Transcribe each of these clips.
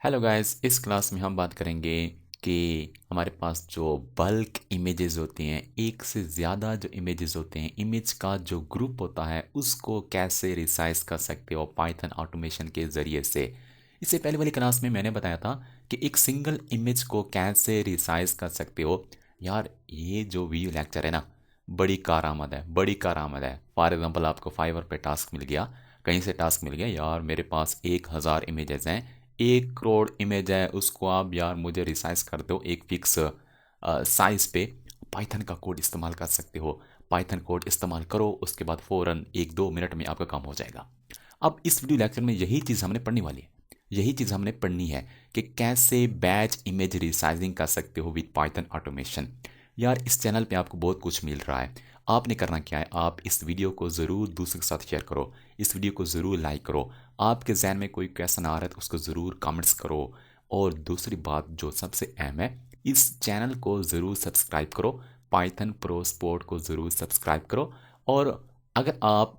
Hello guys, इस class में हम बात करेंगे कि हमारे पास जो बल्क इमेजेस होती हैं, एक से ज़्यादा जो इमेजेस होते हैं, इमेज का जो ग्रुप होता है उसको कैसे रिसाइज कर सकते हो पाइथन ऑटोमेशन के ज़रिए से। इससे पहले वाली क्लास में मैंने बताया था कि एक सिंगल इमेज को कैसे रिसाइज कर सकते हो। यार ये जो वीडियो लेक्चर है ना, बड़ी कारआमद है, बड़ी कारआमद है। फॉर एग्जांपल आपको फाइवर पे टास्क मिल गया, कहीं से टास्क मिल गया, यार मेरे पास 1,000 इमेजेस हैं, 1 करोड़ इमेज है, उसको आप यार मुझे रिसाइज कर दो एक फिक्स साइज पे। पाइथन का कोड इस्तेमाल कर सकते हो। पाइथन कोड इस्तेमाल करो, उसके बाद फ़ौरन 1-2 मिनट में आपका काम हो जाएगा। अब इस वीडियो लेक्चर में यही चीज़ हमने पढ़ने वाली है, यही चीज़ हमने पढ़नी है कि कैसे बैच इमेज रिसाइजिंग कर सकते हो विद पाइथन ऑटोमेशन। यार इस चैनल पे आपको बहुत कुछ मिल रहा है। आपने करना क्या है, आप इस वीडियो को ज़रूर दूसरों के साथ शेयर करो, इस वीडियो को ज़रूर लाइक करो। आपके जहन में कोई क्वेश्चन आ रहा है तो उसको ज़रूर कमेंट्स करो। और दूसरी बात जो सबसे अहम है, इस चैनल को ज़रूर सब्सक्राइब करो, पाइथन प्रो स्पोर्ट को ज़रूर सब्सक्राइब करो। और अगर आप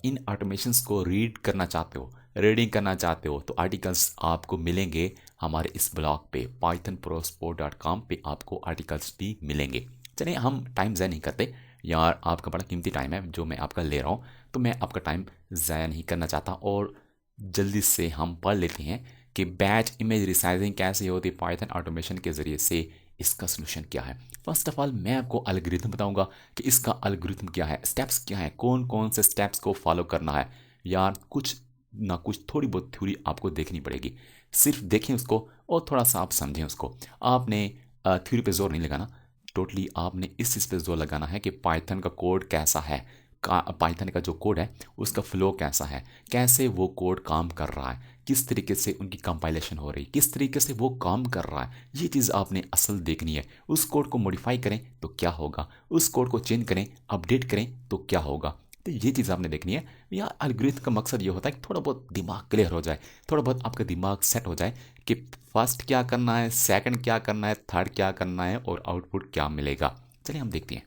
इन ऑटोमेशंस को रीड करना चाहते हो, रीडिंग करना चाहते हो, तो आर्टिकल्स आपको मिलेंगे हमारे इस ब्लॉग पे pythonprosport.com पे आपको आर्टिकल्स भी मिलेंगे। चलिए हम टाइम ज़ाया नहीं करते, यार आपका बड़ा कीमती टाइम है जो मैं आपका ले रहा हूँ, तो मैं आपका टाइम ज़ाया नहीं करना चाहता और जल्दी से हम पढ़ लेते हैं कि बैच इमेज रिसाइजिंग कैसे होती है पाइथन ऑटोमेशन के ज़रिए से। इसका सोल्यूशन क्या है। फर्स्ट ऑफ ऑल मैं आपको एल्गोरिथम बताऊंगा कि इसका एल्गोरिथम क्या है, स्टेप्स क्या है, कौन कौन से स्टेप्स को फॉलो करना है। यार कुछ ना कुछ थोड़ी बहुत थ्योरी आपको देखनी पड़ेगी, सिर्फ देखें उसको और थोड़ा सा आप समझें उसको। आपने थ्योरी पे जोर नहीं लगाना, टोटली आपने इस चीज़ पे जोर लगाना है कि पाइथन का कोड कैसा है, पाइथन का जो कोड है उसका फ्लो कैसा है, कैसे वो कोड काम कर रहा है, किस तरीके से उनकी कंपाइलेशन हो रही, किस तरीके से वो काम कर रहा है। ये चीज़ आपने असल देखनी है। उस कोड को मॉडिफाई करें तो क्या होगा, उस कोड को चेंज करें, अपडेट करें तो क्या होगा। तो ये चीज़ आपने देखनी है। या एल्गोरिथम का मकसद ये होता है कि थोड़ा बहुत दिमाग क्लियर हो जाए, थोड़ा बहुत आपका दिमाग सेट हो जाए कि फर्स्ट क्या करना है, सेकंड क्या करना है, थर्ड क्या करना है और आउटपुट क्या मिलेगा। चलिए हम देखते हैं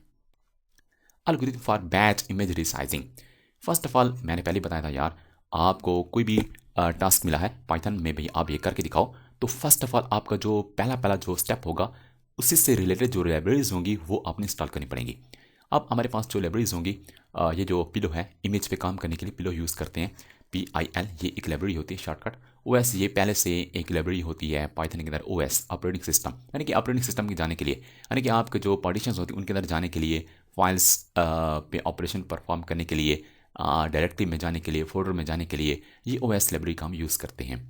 algorithm for batch image resizing. First of all मैंने पहले बताया था यार, आपको कोई भी टास्क मिला है पाइथन में भी आप ये करके दिखाओ, तो फर्स्ट ऑफ ऑल आपका जो पहला पहला जो स्टेप होगा, उसी से रिलेटेड जो लाइब्रेरीज होंगी वो आपने इंस्टॉल करनी पड़ेंगी। अब हमारे पास जो लाइब्रेरीज होंगी, ये जो पिलो है, इमेज पे काम करने के लिए पिलो यूज़ करते हैं, PIL, ये एक लाइब्रेरी होती है शॉर्टकट। OS ये पहले से एक लाइब्रेरी होती है पाइथन के अंदर, OS ऑपरेटिंग सिस्टम, यानी कि ऑपरेटिंग सिस्टम के जाने के लिए, यानी कि आपके जो पार्टीशंस होती हैं उनके अंदर जाने के लिए, फाइल्स पे ऑपरेशन परफॉर्म करने के लिए, डायरेक्टरी में जाने के लिए, फोल्डर में जाने के लिए, ये OS लाइब्रेरी का हम यूज़ करते हैं।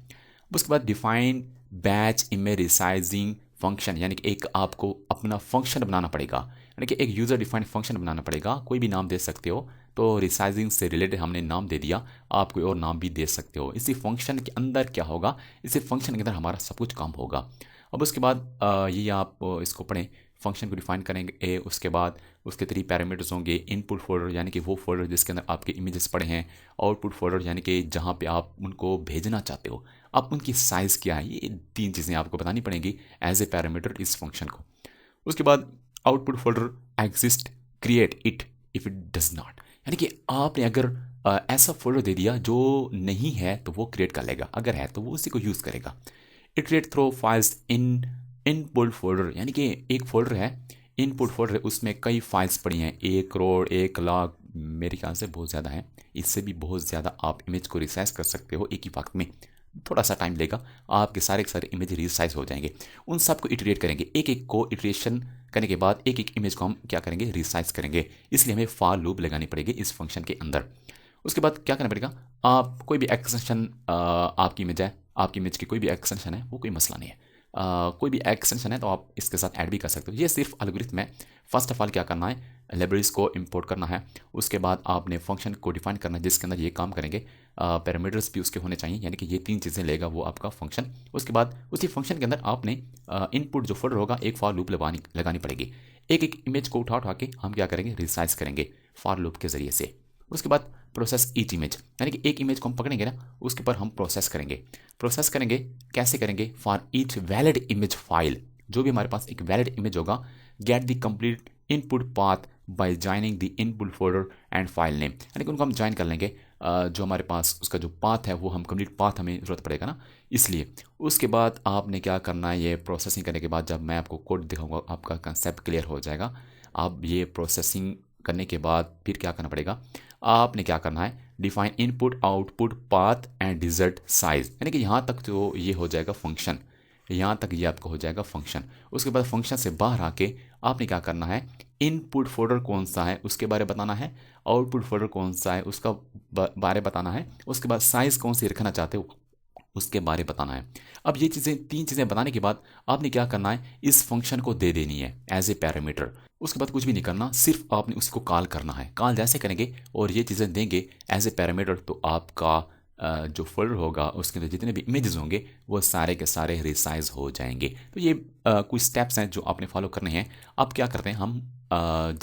उसके बाद define batch image resizing function, यानी कि एक आपको अपना फंक्शन बनाना पड़ेगा, यानी कि एक यूज़र डिफाइंड फंक्शन बनाना पड़ेगा। कोई भी नाम दे सकते हो, तो रिसाइजिंग से रिलेटेड हमने नाम दे दिया, आप कोई और नाम भी दे सकते हो। इसी फंक्शन के अंदर क्या होगा, इसी फंक्शन के अंदर हमारा सब कुछ काम होगा। अब उसके बाद ये आप इसको पढ़ें, फंक्शन को डिफाइन करेंगे। उसके बाद उसके 3 पैरामीटर्स होंगे, इनपुट फोल्डर यानी कि वो फोल्डर जिसके अंदर आपके इमेजेस पड़े हैं, आउटपुट फोल्डर यानी कि जहाँ पे आप उनको भेजना चाहते हो, अब उनकी साइज़ क्या है, ये 3 चीज़ें आपको बतानी पड़ेंगी एज ए पैरामीटर इस फंक्शन को। उसके बाद output folder exist, create it if it does not, यानी कि आपने अगर ऐसा फोल्डर दे दिया जो नहीं है तो वो क्रिएट कर लेगा, अगर है तो वो उसी को यूज़ करेगा। Iterate through files in input folder, यानी कि एक फोल्डर है, इनपुट फोल्डर है, उसमें कई फाइल्स पड़ी हैं, 1 करोड़, 1 लाख, मेरे ख्याल से बहुत ज़्यादा है। इससे भी बहुत ज़्यादा आप इमेज को रिसाइज कर सकते हो एक ही वक्त में। थोड़ा सा टाइम लेगा, आपके सारे के सारे इमेज रिसाइज हो जाएंगे। उन सबको इटरेट करेंगे, एक एक को इटरेशन करने के बाद एक एक इमेज को हम क्या करेंगे, रिसाइज करेंगे। इसलिए हमें फॉर लूप लगानी पड़ेगी इस फंक्शन के अंदर। उसके बाद क्या करना पड़ेगा, आप कोई भी एक्सटेंशन, आपकी इमेज है, आपकी इमेज की कोई भी एक्सटेंशन है, वो कोई मसला नहीं है। कोई भी एक्सटेंशन है तो आप इसके साथ ऐड भी कर सकते हो। ये सिर्फ एल्गोरिथम है। फर्स्ट ऑफ ऑल क्या करना है, लाइब्रेरीज को इंपोर्ट करना है। उसके बाद आपने फंक्शन को डिफाइन करना है जिसके अंदर ये काम करेंगे। पैरामीटर्स भी उसके होने चाहिए, यानी कि ये 3 चीज़ें लेगा वो आपका फंक्शन। उसके बाद उसी फंक्शन के अंदर आपने इनपुट जो फोल्डर होगा, एक फॉर लूप लगानी पड़ेगी। एक एक इमेज को उठा उठा के हम क्या करेंगे, रिसाइज करेंगे फॉर लूप के ज़रिए से। उसके बाद प्रोसेस ईच इमेज, यानी कि एक इमेज को हम पकड़ेंगे ना, उसके ऊपर हम प्रोसेस करेंगे। प्रोसेस करेंगे कैसे करेंगे, for each valid image file, जो भी हमारे पास एक वैलिड इमेज होगा, get the complete input path by joining the input folder and file name, यानी कि उनको हम ज्वाइन कर लेंगे। जो हमारे पास उसका जो पाथ है वो हम कंप्लीट पाथ हमें ज़रूरत पड़ेगा ना, इसलिए। उसके बाद आपने क्या करना है, ये प्रोसेसिंग करने के बाद जब मैं आपको कोड दिखाऊंगा आपका कंसेप्ट क्लियर हो जाएगा। आप ये प्रोसेसिंग करने के बाद फिर क्या करना पड़ेगा, आपने क्या करना है, define input output path and digit size, यानी कि यहाँ तक जो ये हो जाएगा फंक्शन, यहाँ तक ये आपका हो जाएगा फंक्शन। उसके बाद फंक्शन से बाहर आके आपने क्या करना है, इनपुट फोल्डर कौन सा है उसके बारे में बताना है, आउटपुट फोल्डर कौन सा है उसका बारे बताना है, उसके बाद साइज़ कौन सी रखना चाहते हो उसके बारे बताना है। अब ये चीज़ें, तीन चीज़ें बताने के बाद आपने क्या करना है, इस फंक्शन को दे देनी है एज ए पैरामीटर। उसके बाद कुछ भी नहीं करना, सिर्फ आपने उसको कॉल करना है। कॉल जैसे करेंगे और ये चीज़ें देंगे एज ए पैरामीटर, तो आपका जो फोल्डर होगा उसके अंदर जितने भी इमेजेस होंगे वो सारे के सारे रिसाइज हो जाएंगे। तो ये कुछ स्टेप्स हैं जो आपने फॉलो करने हैं। अब क्या करते हैं, हम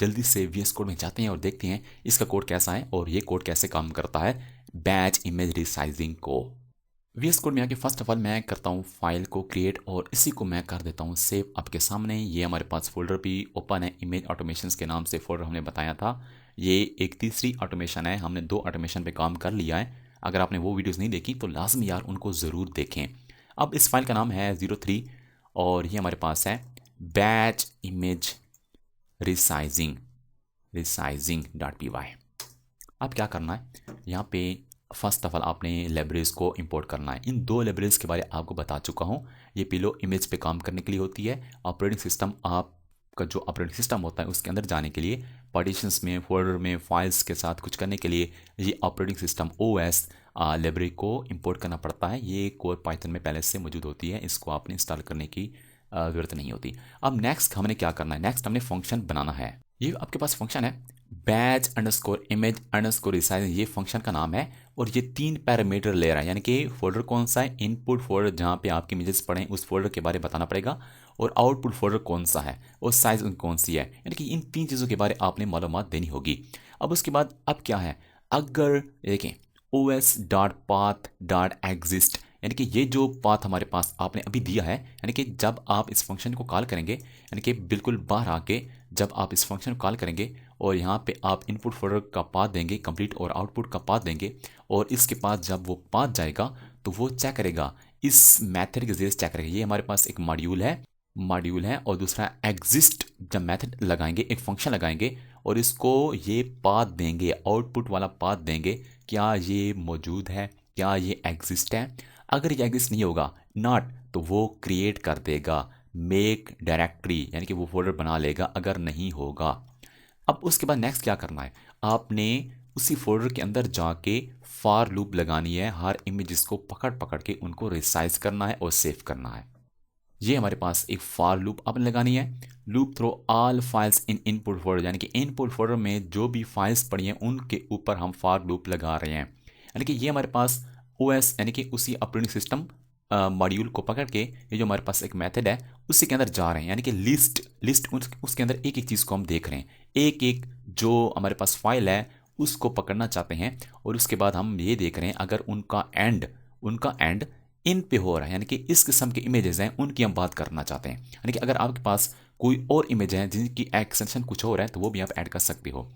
जल्दी से VS कोड में जाते हैं और देखते हैं इसका कोड कैसा है और ये कोड कैसे काम करता है बैच इमेज रिसाइजिंग को। VS कोड में आके फर्स्ट ऑफ ऑल मैं करता हूँ फाइल को क्रिएट और इसी को मैं कर देता हूँ सेव आपके सामने। ये हमारे पास फोल्डर भी ओपन है, इमेज ऑटोमेशंस के नाम से फोल्डर हमने बताया था। ये एक तीसरी ऑटोमेशन है, हमने 2 ऑटोमेशन पे काम कर लिया है। अगर आपने वो वीडियोस नहीं देखी तो लाजमी यार उनको ज़रूर देखें। अब इस फाइल का नाम है 03 और ये हमारे पास है batch image resizing dot py। अब क्या करना है, यहाँ पे फर्स्ट ऑफ ऑल आपने लाइब्रेरीज को इंपोर्ट करना है। इन 2 लाइब्रेरीज के बारे में आपको बता चुका हूँ। ये पिलो इमेज पे काम करने के लिए होती है। ऑपरेटिंग सिस्टम, आपका जो ऑपरेटिंग सिस्टम होता है उसके अंदर जाने के लिए, पार्टीशंस में, फोल्डर में, फाइल्स के साथ कुछ करने के लिए ये ऑपरेटिंग सिस्टम OS लाइब्रेरी को इंपोर्ट करना पड़ता है। ये कोर पाइथन में पहले से मौजूद होती है, इसको आपने इंस्टॉल करने की ज़रूरत नहीं होती। अब नेक्स्ट हमने क्या करना है, नेक्स्ट हमने फंक्शन बनाना है। ये आपके पास फंक्शन है batch underscore image underscore resize, ये फंक्शन का नाम है और ये 3 पैरामीटर ले रहा है, यानी कि फोल्डर कौन सा है, इनपुट फोल्डर जहाँ पे आपके इमेजेस पड़े हैं उस फोल्डर के बारे में बताना पड़ेगा, और आउटपुट फोल्डर कौन सा है और साइज कौन सी है, यानी कि इन 3 चीज़ों के बारे में आपने मालूमात देनी होगी। अब उसके बाद अब क्या है, अगर देखें os.path.exist, यानी कि ये जो पाथ हमारे पास आपने अभी दिया है, यानी कि जब आप इस फंक्शन को कॉल करेंगे, यानी कि बिल्कुल बाहर आके जब आप इस फंक्शन को कॉल करेंगे और यहाँ पे आप इनपुट फोल्डर का पाथ देंगे कंप्लीट और आउटपुट का पाथ देंगे, और इसके पास जब वो पाथ जाएगा तो वो चेक करेगा, इस मेथड के जरिए चेक करेगा। ये हमारे पास एक मॉड्यूल है और दूसरा एग्जिस्ट, जब मेथड लगाएंगे एक फंक्शन लगाएंगे और इसको ये पाथ देंगे, आउटपुट वाला पाथ देंगे, क्या ये मौजूद है, क्या ये एग्जिस्ट है। अगर ये एग्जिस्ट नहीं होगा, नॉट, तो वो क्रिएट कर देगा मेक डायरेक्टरी, यानी कि वो फोल्डर बना लेगा अगर नहीं होगा। अब उसके बाद नेक्स्ट क्या करना है, आपने उसी फोल्डर के अंदर जाके फॉर लूप लगानी है, हर इमेजेस को पकड़ पकड़ के उनको रिसाइज करना है और सेव करना है। ये हमारे पास एक फॉर लूप आपने लगानी है। Loop through all files in input folder, यानी कि इनपुट फोल्डर में जो भी फाइल्स पड़ी हैं उनके ऊपर हम फॉर लूप लगा रहे हैं। यानी कि ये हमारे पास OS यानी कि उसी ऑपरेटिंग सिस्टम मॉड्यूल को पकड़ के ये जो हमारे पास एक मेथड है उसी के अंदर जा रहे हैं, यानी कि लिस्ट उसके अंदर एक एक चीज़ को हम देख रहे हैं, एक एक जो हमारे पास फाइल है उसको पकड़ना चाहते हैं, और उसके बाद हम ये देख रहे हैं अगर उनका एंड इन पे हो रहा है, यानी कि इस किस्म के इमेजेस हैं उनकी हम बात करना चाहते हैं। यानी कि अगर आपके पास कोई और इमेज है जिनकी एक्सटेंशन कुछ और है तो वो भी आप ऐड कर सकते हो।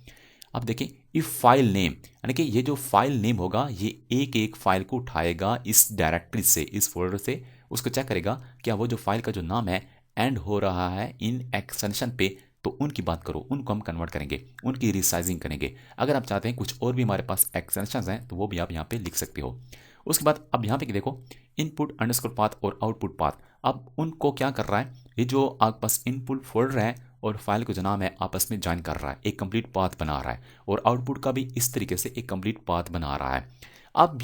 अब देखिए इफ फाइल नेम, यानी कि ये जो फाइल नेम होगा ये एक एक फाइल को उठाएगा इस डायरेक्टरी से, इस फोल्डर से, उसको चेक करेगा क्या वो जो फाइल का जो नाम है एंड हो रहा है इन एक्सटेंशन पे, तो उनकी बात करो, उनको हम कन्वर्ट करेंगे, उनकी रिसाइजिंग करेंगे। अगर आप चाहते हैं कुछ और भी हमारे पास एक्सटेंशन हैं तो वो भी आप यहाँ पे लिख सकते हो। उसके बाद अब यहाँ पे देखो इनपुट अंडरस्कोर पाथ और आउटपुट पाथ, अब उनको क्या कर रहा है, ये जो आपके पास इनपुट फोल्डर है और फाइल को जो नाम है आपस में ज्वाइन कर रहा है, एक कंप्लीट पाथ बना रहा है, और आउटपुट का भी इस तरीके से एक कंप्लीट पाथ बना रहा है। अब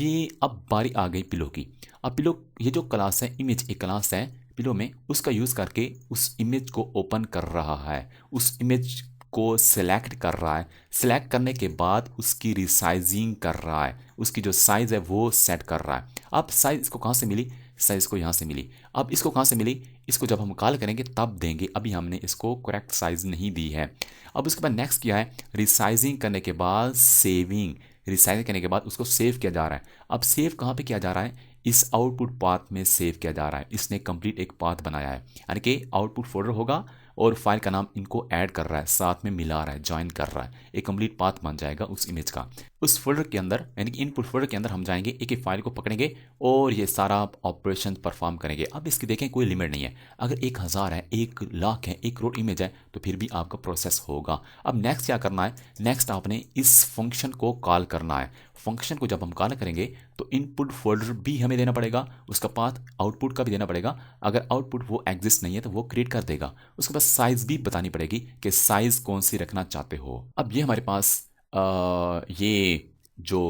बारी आ गई पिलो की। अब पिलो ये जो क्लास है, इमेज एक क्लास है पिलो में, उसका यूज़ करके उस इमेज को ओपन कर रहा है, उस इमेज को सिलेक्ट कर रहा है, सिलेक्ट करने के बाद उसकी रिसाइजिंग कर रहा है, उसकी जो साइज़ है वो सेट कर रहा है। अब साइज़ इसको कहाँ से मिली, साइज़ को यहाँ से मिली। अब इसको कहाँ से मिली, इसको जब हम कॉल करेंगे तब देंगे, अभी हमने इसको करेक्ट साइज़ नहीं दी है। अब उसके बाद नेक्स्ट क्या है, रिसाइजिंग करने के बाद सेविंग, रिसाइज करने के बाद उसको सेव किया जा रहा है। अब सेव कहाँ पे किया जा रहा है, इस आउटपुट पाथ में सेव किया जा रहा है। इसने कंप्लीट एक पाथ बनाया है, यानी कि आउटपुट फोल्डर होगा और फाइल का नाम इनको ऐड कर रहा है, साथ में मिला रहा है, ज्वाइन कर रहा है, एक कंप्लीट पाथ बन जाएगा उस इमेज का। उस फोल्डर के अंदर यानी कि इनपुट फोल्डर के अंदर हम जाएंगे, एक एक फाइल को पकड़ेंगे और ये सारा ऑपरेशन परफॉर्म करेंगे। अब इसकी देखें कोई लिमिट नहीं है, अगर 1000 है, 1,00,000 है, 1 करोड़ इमेज है तो फिर भी आपका प्रोसेस होगा। अब नेक्स्ट क्या करना है, नेक्स्ट आपने इस फंक्शन को कॉल करना है। फंक्शन को जब हम कॉल करेंगे तो इनपुट फोल्डर भी हमें देना पड़ेगा, उसका पाथ आउटपुट का भी देना पड़ेगा। अगर आउटपुट वो एग्जिस्ट नहीं है तो वो क्रिएट कर देगा। उसके बाद साइज भी बतानी पड़ेगी कि साइज कौन सी रखना चाहते हो। अब ये हमारे पास ये जो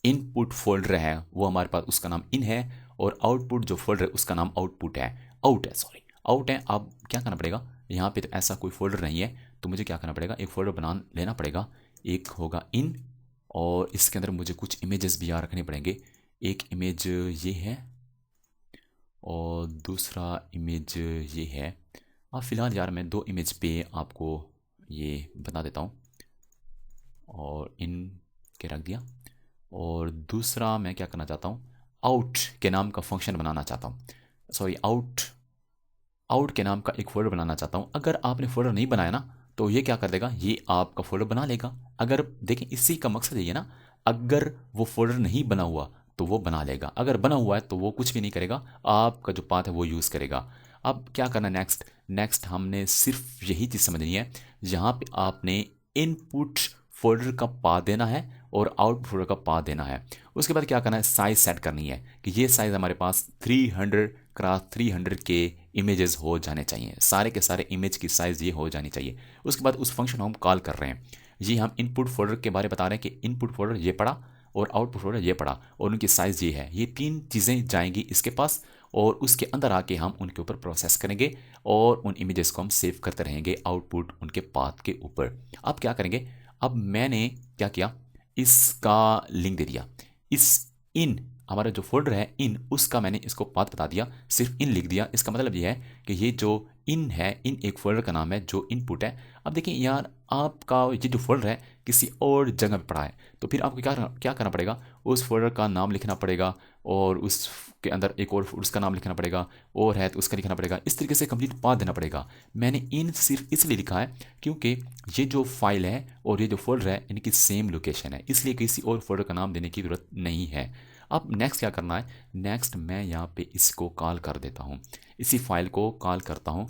इनपुट फोल्डर है वो हमारे पास उसका नाम इन है, और आउटपुट जो फोल्डर है उसका नाम आउटपुट है, आउट है, सॉरी आउट है। अब क्या करना पड़ेगा, यहाँ पे तो ऐसा कोई फोल्डर नहीं है तो मुझे क्या करना पड़ेगा, एक फोल्डर बना लेना पड़ेगा। एक होगा इन और इसके अंदर मुझे कुछ इमेजेस भी यहाँ रखने पड़ेंगे। एक इमेज ये है और दूसरा इमेज ये है। अब फिलहाल यार मैं 2 इमेज पे आपको ये बता देता हूँ और इन के रख दिया। और दूसरा मैं क्या करना चाहता हूँ, आउट के नाम का फंक्शन बनाना चाहता हूँ, सॉरी आउट के नाम का एक फोल्डर बनाना चाहता हूँ। अगर आपने फोल्डर नहीं बनाया ना तो ये क्या कर देगा, ये आपका फोल्डर बना लेगा। अगर देखें इसी का मकसद ये है ना, अगर वो फोल्डर नहीं बना हुआ तो वो बना लेगा, अगर बना हुआ है तो वो कुछ भी नहीं करेगा, आपका जो पाथ है वो यूज़ करेगा। अब क्या करना नेक्स्ट हमने सिर्फ यही चीज़ समझनी है, यहाँ पे आपने इनपुट फोल्डर का पाथ देना है और आउटपुट फोल्डर का पाथ देना है। उसके बाद क्या करना है, साइज सेट करनी है कि ये साइज हमारे पास 300 क्रॉस 300 के इमेजेस हो जाने चाहिए, सारे के सारे इमेज की साइज़ ये हो जानी चाहिए। उसके बाद उस फंक्शन हम कॉल कर रहे हैं, ये हम इनपुट फोल्डर के बारे में बता रहे हैं कि इनपुट फोल्डर ये पड़ा और आउटपुट फोल्डर ये पड़ा और उनकी साइज़ ये है। ये 3 चीज़ें जाएंगी इसके पास और उसके अंदर आके हम उनके ऊपर प्रोसेस करेंगे और उन इमेजेस को हम सेव करते रहेंगे आउटपुट उनके पाथ के ऊपर। अब क्या करेंगे, अब मैंने क्या किया, इसका लिंक दे दिया, इस इन हमारा जो फोल्डर है इन उसका मैंने इसको पाथ बता दिया, सिर्फ इन लिख दिया। इसका मतलब ये है कि ये जो इन है, इन एक फोल्डर का नाम है जो इनपुट है। अब देखिए यार आपका ये जो फोल्डर है किसी और जगह पे पड़ा है तो फिर आपको क्या करना पड़ेगा, उस फोल्डर का नाम लिखना पड़ेगा और उसके अंदर एक और उसका नाम लिखना पड़ेगा और है तो उसका लिखना पड़ेगा। इस तरीके से कंप्लीट पाथ देना पड़ेगा। मैंने इन सिर्फ इसलिए लिखा है क्योंकि ये जो फाइल है और ये जो फोल्डर है इनकी सेम लोकेशन है, इसलिए किसी और फोल्डर का नाम देने की जरूरत नहीं है। अब नेक्स्ट क्या करना है, नेक्स्ट मैं यहाँ पे इसको कॉल कर देता हूँ, इसी फाइल को कॉल करता हूँ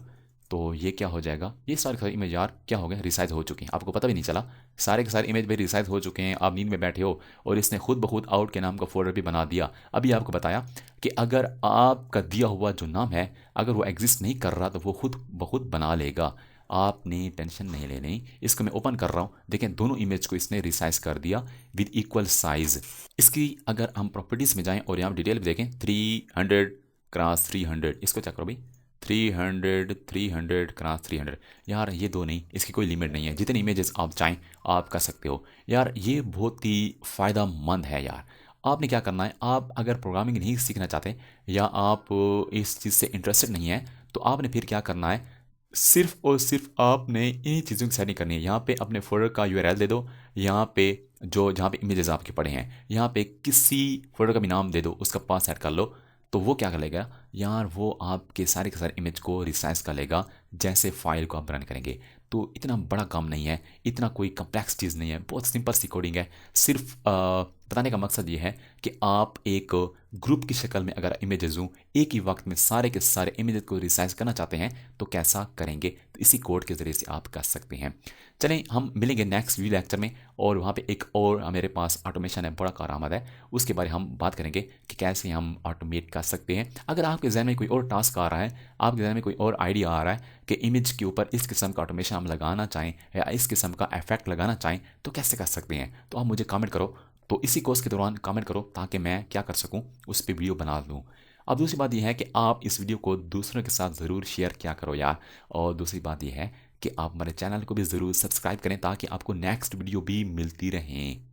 तो ये क्या हो जाएगा, ये सारे इमेज यार क्या हो गए, रिसाइज हो चुके हैं, आपको पता भी नहीं चला, सारे के सारे इमेज भाई रिसाइज हो चुके हैं। आप नींद में बैठे हो और इसने खुद ब खुद आउट के नाम का फोल्डर भी बना दिया। अभी आपको बताया कि अगर आपका दिया हुआ जो नाम है अगर वो एग्जिस्ट नहीं कर रहा तो वो खुद ब खुद बना लेगा, आपने टेंशन नहीं लेनी। इसको मैं ओपन कर रहा हूँ, देखें दोनों इमेज को इसने रिसाइज कर दिया विद इक्वल साइज। इसकी अगर हम प्रॉपर्टीज़ में जाएं और यहाँ डिटेल में देखें 300 क्रॉस 300, इसको चेक करो भाई 300 क्रॉस 300, यार ये दो नहीं, इसकी कोई लिमिट नहीं है, जितने इमेजेस आप चाहें आप कर सकते हो। यार ये बहुत ही फ़ायदेमंद है यार। आपने क्या करना है, आप अगर प्रोग्रामिंग नहीं सीखना चाहते या आप इस चीज़ से इंटरेस्टेड नहीं है तो आपने फिर क्या करना है, सिर्फ और सिर्फ आपने इन्हीं चीज़ों की सेटिंग करनी है। यहाँ पे अपने फोल्डर का यूआरएल दे दो, यहाँ पे जो जहाँ पे इमेजेस आपके पड़े हैं यहाँ पे किसी फोल्डर का भी नाम दे दो, उसका पाथ सेट कर लो तो वो क्या कर लेगा यार, वो आपके सारे के सारे इमेज को रिसाइज कर लेगा जैसे फाइल को आप रन करेंगे। तो इतना बड़ा काम नहीं है, इतना कोई कम्प्लेक्स चीज़ नहीं है, बहुत सिंपल सी कोडिंग है। सिर्फ बताने का मकसद ये है कि आप एक ग्रुप की शक्ल में अगर इमेजेस हूँ एक ही वक्त में सारे के सारे इमेजेस को रिसाइज करना चाहते हैं तो कैसा करेंगे, तो इसी कोड के ज़रिए से आप कर सकते हैं। चलें हम मिलेंगे नेक्स्ट वीडियो लेक्चर में और वहाँ पे एक और मेरे पास ऑटोमेशन है बड़ा कारआमद है, उसके बारे में हम बात करेंगे कि कैसे हम ऑटोमेट कर सकते हैं। अगर आपके जहन में कोई और टास्क आ रहा है, आपके जहन में कोई और आइडिया आ रहा है कि इमेज के ऊपर इस किस्म का ऑटोमेशन हम लगाना चाहें या इस किस्म का इफेक्ट लगाना चाहें तो कैसे कर सकते हैं, तो आप मुझे कमेंट करो। तो इसी कोर्स के दौरान कमेंट करो ताकि मैं क्या कर सकूं, उस पर वीडियो बना दूं। अब दूसरी बात यह है कि आप इस वीडियो को दूसरों के साथ ज़रूर शेयर किया करो यार। और दूसरी बात यह है कि आप हमारे चैनल को भी ज़रूर सब्सक्राइब करें ताकि आपको नेक्स्ट वीडियो भी मिलती रहें।